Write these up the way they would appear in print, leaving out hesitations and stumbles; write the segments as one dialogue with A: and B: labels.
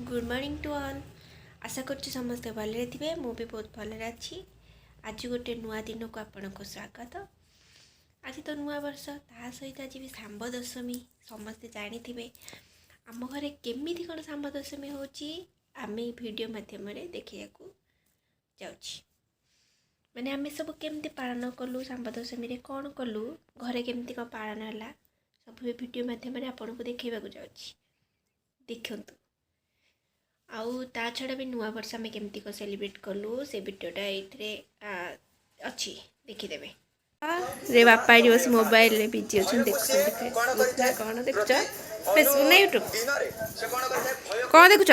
A: Good morning to all. आशा करछि समस्ते भलरे थिबे। मु भी बहुत भलरे अच्छी। आज गोटे नुआ दिन को आपण को स्वागत। आज तो नुआ वर्ष ता सहित आज भी सांब दशमी समस्ते जानी थिबे। आम घरे केमिति कोन सांब दशमी होची आमे वीडियो माध्यम रे देखिया को जाउछि। माने आमे सब केमिति पालन कलु सांब दशमी रे कोन कलु घरे केमिति को पालन हला सब वीडियो माध्यम रे आपण को देखैबा को जाउछि। देखंतु आउ ता छड़ा भी नुआ वर्ष आम केमती को सेलिब्रेट कलु से वीडियोटा ये अच्छी देखीदेवे। रे बापा ये बस मोबाइल रे बिजी अच्छे देखुँ कौन देखुच फेसबुक ना यूट्यूब कौन देखुच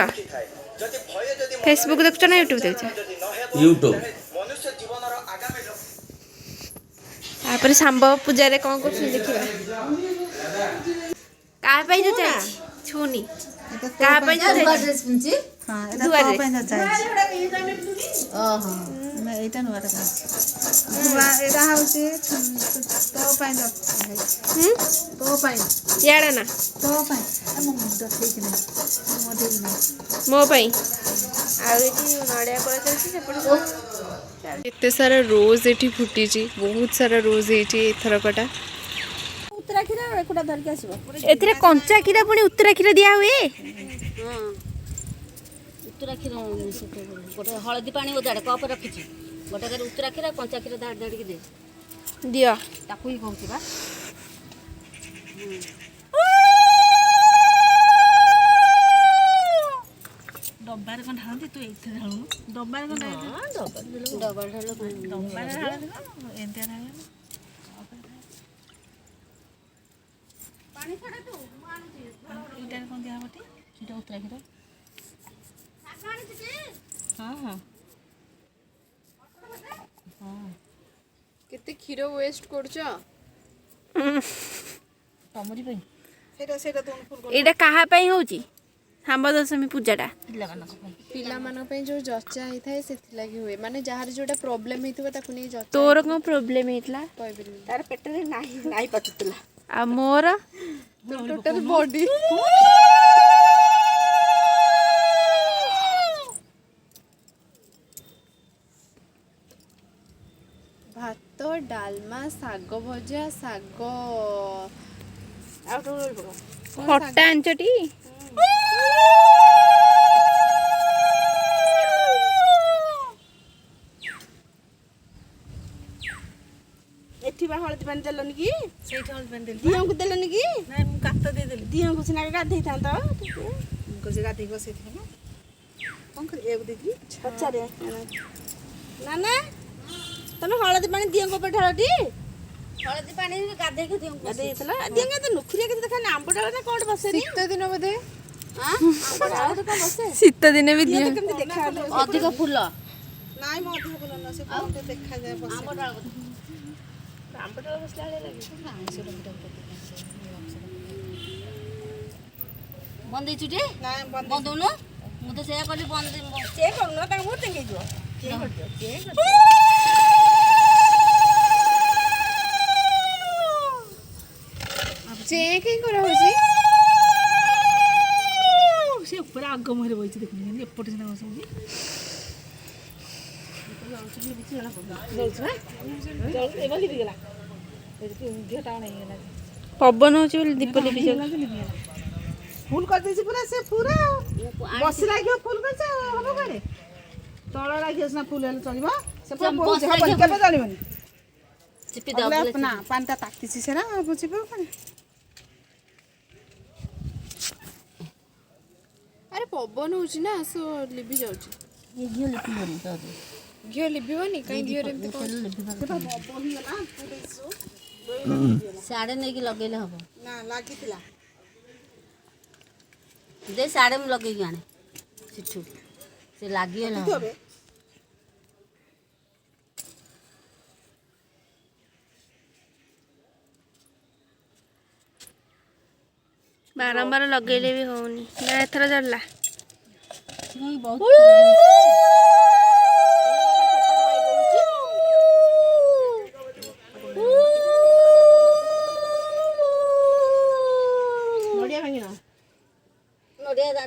A: फेसबुक देखुच ना यूट्यूब देखुच
B: यूट्यूब
A: तापर सांब पूजा रे कौन कर देखिबा का पे जो चाहि छुनी का पे जो
C: ड्रेस पिंची हां एटा तो पे चाहि ओहो मैं एटा नवाटा का दुआ एटा होचे तो पे तो पे
A: याडा ना
C: तो पे हम मुद्दा ठीक नहीं मोदे नहीं
A: मो पई आ एटी नडिया पळा चलछि सेपट
D: एते सारा रोज एठी फुटी छी बहुत सारा रोज एठी एथरकटा
C: उतरा खीरा एकुडा धर के आसीबो
A: एथिरे कंचा खीरा पुनी उत्तरा खीरा दिया हुए।
E: हां उत्तरा खीरा गोटे हळदी पानी ओदाड़े कप रखिछि गोटे कर उत्तरा खीरा कंचा खीरा धाड़ धाड़ के दे
A: दियो
E: ताकू ही कहउछि बा
C: डब्बारे कोन ढालती तू एथे ढालू डब्बारे कोन ढालती
E: डबल ढालो
C: डब्बारे ढालती एंते ढालू
E: पानी छडा तू
C: इटा कोन दिया होती सीटा उतरा खीरा हां हां
D: केते खीरो वेस्ट करछ
C: तमरी पई सेटा दोन फुल
A: एटा कहा पई होची सांब दशमी पूजाटा
D: पिला मान पे जो जच्चा ही थाए सेथि लागि होए माने जहार जोटा प्रॉब्लम हितबा ताकु नै जच्चा
A: तोर को प्रॉब्लम हेतला
D: कहबिनी
E: तार पेट रे नाही पटुतला
A: आ मोर
D: टोटल बॉडी भात डालमा साग भजा साग
E: आउट हो
A: खट्टा अंचटी
E: एठी बा हळदी पानी देलनी की
C: सेटा हल बन देली
E: दिया को देलनी की
C: नै मु काट दे देली
E: दिया को सिना गाधै था तो
C: गोजे गाती को सेठी ना कोन कर एगो देदी
E: पचारे ना ना तने हळदी पानी दिया को पे ढाळटी हळदी पानी गाधै के दिया को गाधै थला दिया के तो नुखरिया के देखा आंब डाळ ना कोड बसे नी
D: शीत दिन बोधे
E: हां आंब डाळ तो कोन बसे
A: शीत दिने भी दियो
E: केमति देखा अधिक फूल
C: नाइ म अधिक बोल न से कोन देखा जाय बस
E: आंब डाळ बसला लागे बंद चुटे
C: नाइ बंद
E: बंद न मु तो सेया कहली बंद से करनो ता बहुत टेंगे जो
D: जे के करा होची
C: से ऊपर आग मोहरे बइछि देखनी एपट सिना बसौजी
A: पवन होची बोली दीप लिपि
C: फूल कर देछि पूरा से पूरा बस लागियो फूल कर से हबो करे तळ लागियो ना फूल हेल चलिबो से पूरा बहुत हबो केबे चलिबनी
E: चिपी
C: अपना पानटा ताकतिछि सेरा बुझिबो करे
D: अरे पवन होची ना सो लिबि जाउची
E: ये घियो लिपि बनी तो
D: घियो लिबिवनी काई घियो रे एमते कोन
E: साड़े नहीं कि लगेले हबो
C: ना लागितिला
E: दे साड़े में लगे आने सिठू से लागी ना
A: बारंबार लगेले भी होनी ना एथरा जड़ला
E: बहुत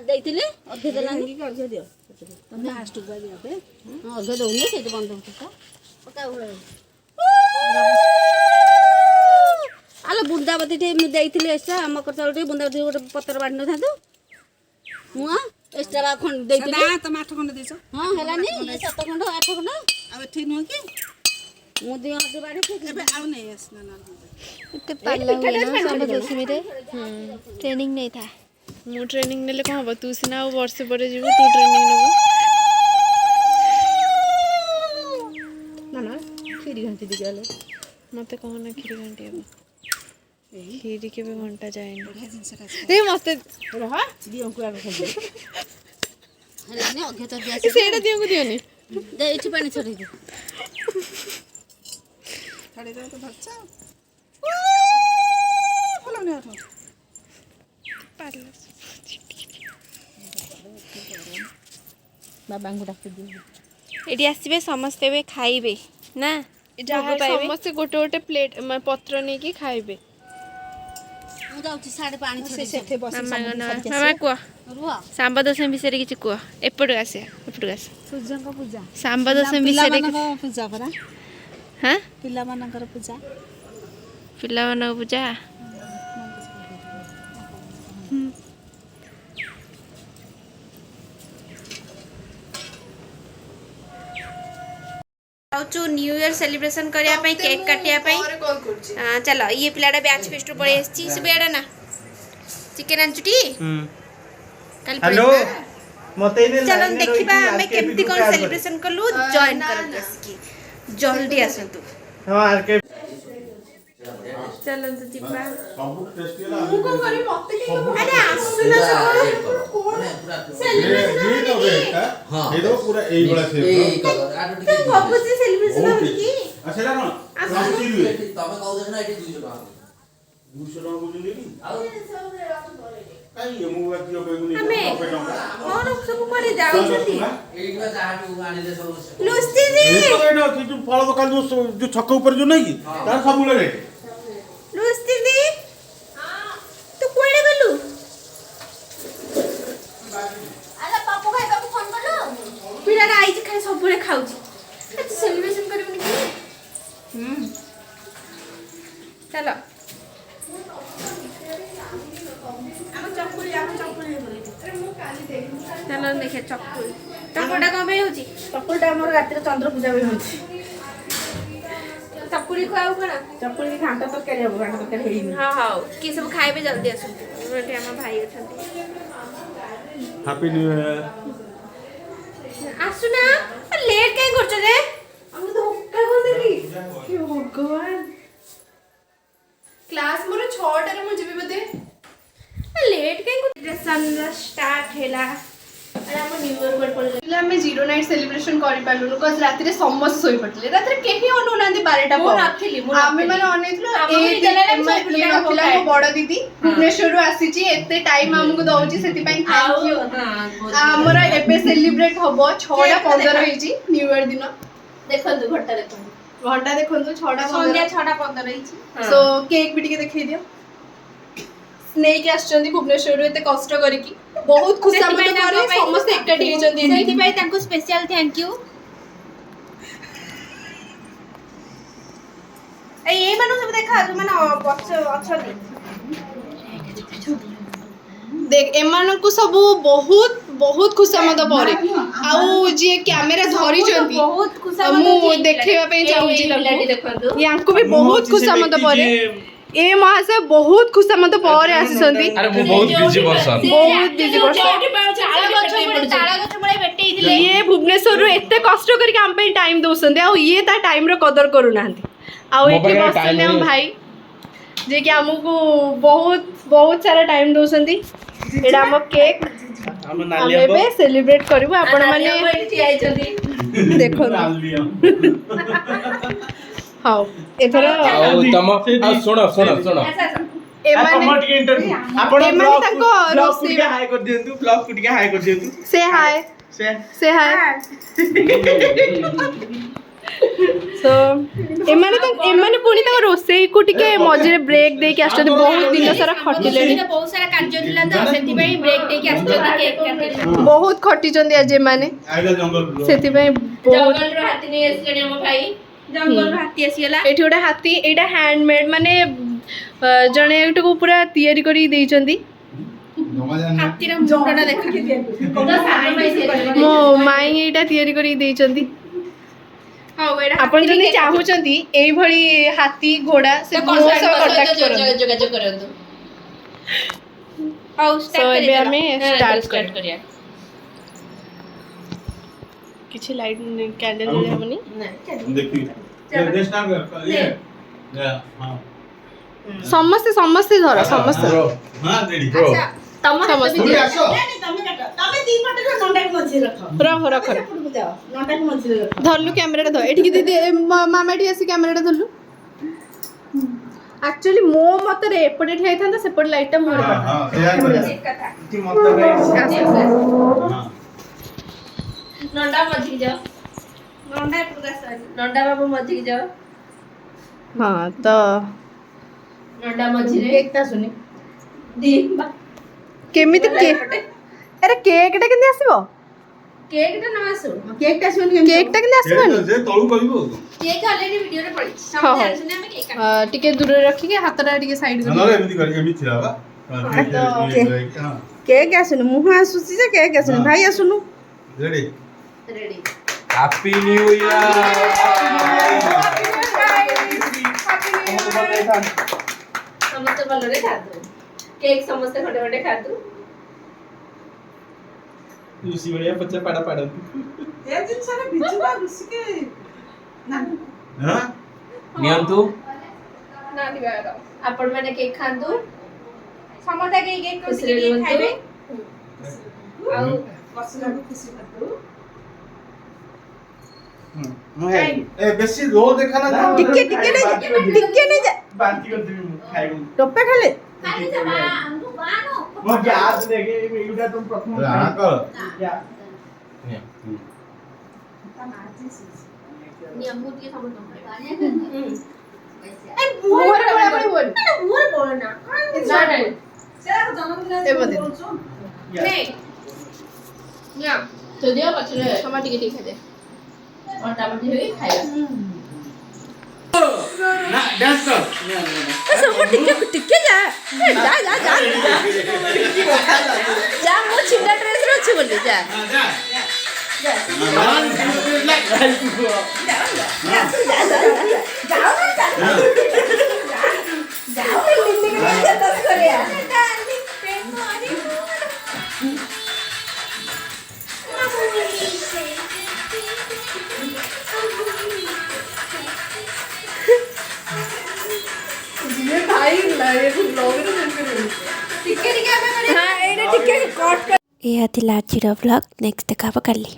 E: ଦେଇଥିଲେ ଅଧେ ଦେଲାନି କି ଅଧେ ଦିଅ ତମେ ଲାଷ୍ଟକୁ ଦିଅ ଅଧେ ଦଉନି ସେଇଠି ବନ୍ଦ ହଉଛି ତ ଆଲୋ ବୁନ୍ଦାବତୀ ଟିକେ ମୁଁ ଦେଇଥିଲି ଏକ୍ସଟ୍ରା ଆମ କଥା ଟିକେ ବୁନ୍ଦାବତୀ ଗୋଟେ ପତ୍ର ବାଢ଼ି ନଥାନ୍ତୁ ମୁଁ ଏକ୍ସଟ୍ରା ବା ଖଣ୍ଡ ଦେଇଥିଲି
C: ତମେ 8 ଖଣ୍ଡ ଦେଇଛ
E: ହଁ ହେଲାନି 7 ଖଣ୍ଡ 8 ଖଣ୍ଡ
C: ଆଉ ଏଠି ନୁହଁ କି
E: ମୁଁ 2 ହାତ ବାଢ଼ି
C: ଏବେ ଆଉ ନେଇ ଆସିନା ନା
A: ଏତେ ପାଲା ହୁଏ ନା ସାମ୍ବଦଶମୀରେ ଟ୍ରେନିଂ ନେଇଥା
D: ମୁଁ ଟ୍ରେନିଂ ନେଲେ କ'ଣ ହବ ତୁ ସିନା ଆଉ ବର୍ଷେ ପରେ ଯିବୁ ତୁ ଟ୍ରେନିଂ ନେବୁ
C: ନା ନା କ୍ଷୀରି ଘାଣ୍ଟି ଦେଇକି ଆଲେ
D: ମତେ କହନା କ୍ଷୀରି ଘାଣ୍ଟି ହବ କ୍ଷୀରି କେବେ ଘଣ୍ଟା ଯାଏନି
C: ବଢ଼ିଆ ଜିନିଷଟା
D: ଏ ମତେ
C: ରହ ଦିଅଙ୍କୁ ଆଗ ଖାଇଦିଅ
E: ହେଲାନି ଅଧେ ତ ଦିଆ
D: ସେଇଟା ଦିଅଙ୍କୁ ଦିଅନି
E: ଏଇଠି ପାଣି ଛଡ଼େଇ ଦିଅ
C: ଛାଡ଼ି ଦେବ ତ ଧରିଛ ଭଲ ନିଅ ବାବାଙ୍କୁ ଡାକି ଦିଅ
A: ଏଠି ଆସିବେ ସମସ୍ତେ ଏବେ ଖାଇବେ ନା
D: ଯାହା ସମସ୍ତେ ଗୋଟେ ଗୋଟେ ପ୍ଲେଟ୍ ପତ୍ର ନେଇକି ଖାଇବେ
E: ମୁଁ ଯାଉଛି ସାଡ଼େ ପାଣି ଛଡ଼େଇ
C: ସେଠି ବସି
A: ମାମା କୁହ
E: ରୁହ
A: ସାମ୍ବଦଶମୀ ବିଷୟରେ କିଛି କୁହ ଏପଟକୁ ଆସିବା ଏପଟକୁ ଆସ
C: ସୂର୍ଯ୍ୟଙ୍କ ପୂଜା
A: ସାମ୍ବଦଶମୀ ବିଷୟରେ
C: ପିଲାମାନଙ୍କ ପୂଜା ପରା
A: ହଁ
C: ପିଲାମାନଙ୍କର ପୂଜା
A: ପିଲାମାନଙ୍କ ପୂଜା ଯାଉଛୁ न्यू ईयर सेलिब्रेशन करने केक काटिया चलो ये पिलाटा बैच फेस्ट पड़े से बेड़ा ना चिकेन आंचुटी
B: हेलो मते
A: चलो देखिबा हमें केमती कोन सेलिब्रेशन करलु जॉइन करत की जल्दी आसंतु
B: हां आर के
A: चलो तो जिबा
F: सब टेस्टी ला
A: मु कोन करी मते के अरे आसुना सब कोन सेलिब्रेशन
F: हां ए दो पूरा एई बड़ा से
A: तो बाबू जी सेलिब्रेशन हो की
F: अच्छा ना आसी रुए
G: तमे कहू देना एटी 200 टका
F: 200 टका बुझिले नी काई मु बातियो कहू नी
A: हमें और सब करे जाउ छथि
G: एटी में जाहा टू आनिले सब
A: लुस्ती जी
F: तो जो फल दुकान जो छक ऊपर जो नहीं की तार सब रेट
A: लुस्ती जी हां तू कोड़े गलु
E: ଆରେ ପାପୁ ଖାଇବାକୁ ଫୋନ କଲୁ
A: पिलाटा आइज खाली सब बळे खाउची एत सेलिब्रेशन करबनी की चलो चलो देखे चकुल चकुलटा कम होची
C: ଚକୁଳିଟା ଆମର ରାତିରେ ଚନ୍ଦ୍ର ପୂଜା ବି ହେଉଛି
A: चकुली खुआउ कोन
C: ଚକୁଳି ଘାଣ୍ଟ ତରକାରୀ ହବ ଘାଣ୍ଟ ତରକାରୀ ହେଇନି
A: हां हां की सब खाइबे जल्दी आसु एटे हम भाई अछंती
F: हैप्पी न्यू ईयर
A: आसुना लेट काई करछ रे हम तो धक्का कर देली
D: हे भगवान क्लास मोर 6 टारे मु जिबी बदे
A: लेट काई सेलिब्रेशन स्टार्ट हैला अरे हम न्यू ईयर पर पड़ले
D: ଆମେ ଜିରୋ ନାଇଟ୍ ସେଲିବ୍ରେସନ କରିପାରିଲୁନୁ କଜ ରାତିରେ ସମସ୍ତେ ଶୋଇ ପଡ଼ିଥିଲେ ରାତିରେ କେହି ଅନଉନାହାନ୍ତି 12ଟା
A: ମୁଁ ନଥିଲି
D: ଆମେ ମାନେ ଅନେଇଥିଲୁ
A: ଆମ ବିଦ୍ୟାଳୟରେ ଆମେ ଶୋଇ ପଡ଼ିଲୁ,
D: ନଥିଲା ମୋ ବଡ଼ ଦିଦି ଭୁବନେଶ୍ୱରରୁ ଆସିଛି ଏତେ ଟାଇମ୍ ଆମକୁ ଦଉଛି ସେଥିପାଇଁ ଥ୍ୟାଙ୍କ ୟୁ ଆମର ଏବେ ସେଲିବ୍ରେଟ ହବ 6:15 ହେଇଛି ନ୍ୟୁ ଇୟର ଦିନ
A: देखंतु घंटा देखंतु
D: ଘଣ୍ଟା ଦେଖନ୍ତୁ 6:15
A: संध्या 6:15 ହେଇଛି
D: ସो କେକ୍ ବି ଟିକେ ଦେଖେଇ ଦିଅ ନେଇକି ଆସିଛନ୍ତି ଭୁବନେଶ୍ୱରରୁ ଏତେ କଷ୍ଟ କରିକି ବହୁତ ଖୁସାମତ ପରେ ସମସ୍ତେ ଏକାଠି ହେଇଛନ୍ତି ଏଠି
A: ସେଠି ପାଇଁ ତାଙ୍କୁ ସ୍ପେଶିଆଲ थैंक यू ए मानु सब देखा माने अछली
D: देख एମାନଙ୍କୁ ସବୁ ବହୁତ ବହୁତ ଖୁସାମତ ପରେ ଆଉ ଯିଏ କ୍ୟାମେରା ଧରିଛନ୍ତି
A: बहुत खुशा
D: ମୁଁ ଦେଖେଇବା ପାଇଁ ଚାହୁଁଛି ତାଙ୍କୁ
A: ଦେଖନ୍ତୁ
D: ୟାଙ୍କୁ ବି ବହୁତ ଖୁସାମତ ପରେ ए महाशय बहुत खुसामत पर आसीଛନ୍ତି
G: अरे मु बहुत बिजी पर्सन
D: बहुत बिजी पर्सन
A: ताला गछ बळे भेटेइथिले
D: ये भुवनेश्वर रु एते कष्ट करके हम पे टाइम दोसंदे आ ये ता टाइम रो कदर करू नाहंती आ एठी बसले हम भाई जे कि हमकु बहुत बहुत सारा टाइम दोसंदी एडा हम केक हम एबे सेलिब्रेट करबो आपण माने देखो हां एथर
G: तम सुनो सुनो सुनो
D: एमाने
B: आपण
D: एमाने ताको रोसी
B: हाय कर दियंतु ब्लॉग को हाय कर दियंतु
D: से हाय से हाय सो एमाने पुणी तक रोसई को टिके मझिरे ब्रेक देके आछथि बहुत दिन सारा खटिलेनी
A: बहुत सारा कार्य थिला तो सेति पई ब्रेक देके आछथि केक काटि
D: बहुत खटिचंदी आज एमाने
B: आइला जंगल
D: सेति पई बहुत
A: जंगल रो हाथी नै आछलेनी हम भाई जंगल रो हाथी आसीगला
D: एठी गोटे हाथी एटा हैंडमेड माने जणे को पूरा तैयारी करी देइचंदी
A: हाथी रो मुंडा देखा
D: मो माई एटा तैयारी करी देइचंदी आपण जने चाहुचंदी एई भली हाथी घोड़ा से मो सब कांटेक्ट करो
A: जोगाजोग करंतु हाउ
D: सो एबे हमें स्टार्ट
A: करिया
D: किछि लाइट कैंडल जले हमनी
B: देखी ये स्टार्ट कर ये हां
D: समस्त समस्त धर समस्त
B: हां रेडी
D: समस्त
B: तुम आसो
E: तमे दी पटे नंडा के मझी रख
D: रख
E: एपटू जाओ नंडा के मझी रख
D: धरलु कैमरा धर एठी दीदी मामा एठी आसी कैमरा धरलु एक्चुअली मो मत रे एपटे ठै थांता सेपट लाइट टा मोर
B: हां हां
A: एक कथा
B: इति मतलब हां
A: नंडा मझी जाओ नंडा प्रकाश नंडा बाबू मझी जाओ
D: हां तो
A: नंडा मझी रे
E: एकता सुनी
A: दी
D: केमिति के अरे केक टा केंदी आसीबो
A: केक टा न आसु
E: केक ता सुनी
D: केक टा केंदी आसीबो
B: जे तळु करिवो
A: केक ऑलरेडी वीडियो रे पड़ी
D: हाँ, हाँ।
A: समझ आछने हम केक
D: टिके दूर रखी के हातरा टिके साइड
B: ना
D: कर
B: एमिति कर एमिति थिला बा हां
E: केक आसुनी मुह आसुची जे केक आसुनी भाई आसुनु
B: ready
A: ready
G: happy new year
A: समस्त भल रे खादु केक समस्त खटे खटे खादु
B: लुसी बढिया पच्चा पाडा पाडा
E: ए दिन सारा बिचुबा रुसिके ना
B: हां
G: नियंतु
A: ना दिबार आपण माने केक खादु समता के केक को केक खाइबे आउ
E: बसला खुशी खादु
B: ए बेसी रो देखा ना
E: टिके नहीं जा
B: बांती कर देबी खाइबो
E: टप्पा खाले
A: खाली जमा अंगु बानो
B: वो गैस देखे एटा तुम प्रथम हां कर
A: नियम के समझ ए मोर बोल मोर बोल ना ना सेरा को जन्मदिन
D: ए मते
A: नहीं या तो दियो पछले क्षमा टिके टिके दे और टमाटर भी खाइबा
B: ना डांस कर
E: सब टिके जा जा जा जा जा मो छिंडा ड्रेस रो छ बोली जा
B: जा
D: ये भाई लाइव ब्लॉग रे सेंड करियो
A: टिके टिके हमें
D: हां एडे टिके कट
A: ए आथिला आजिर ब्लॉग नेक्स्ट देखा काली।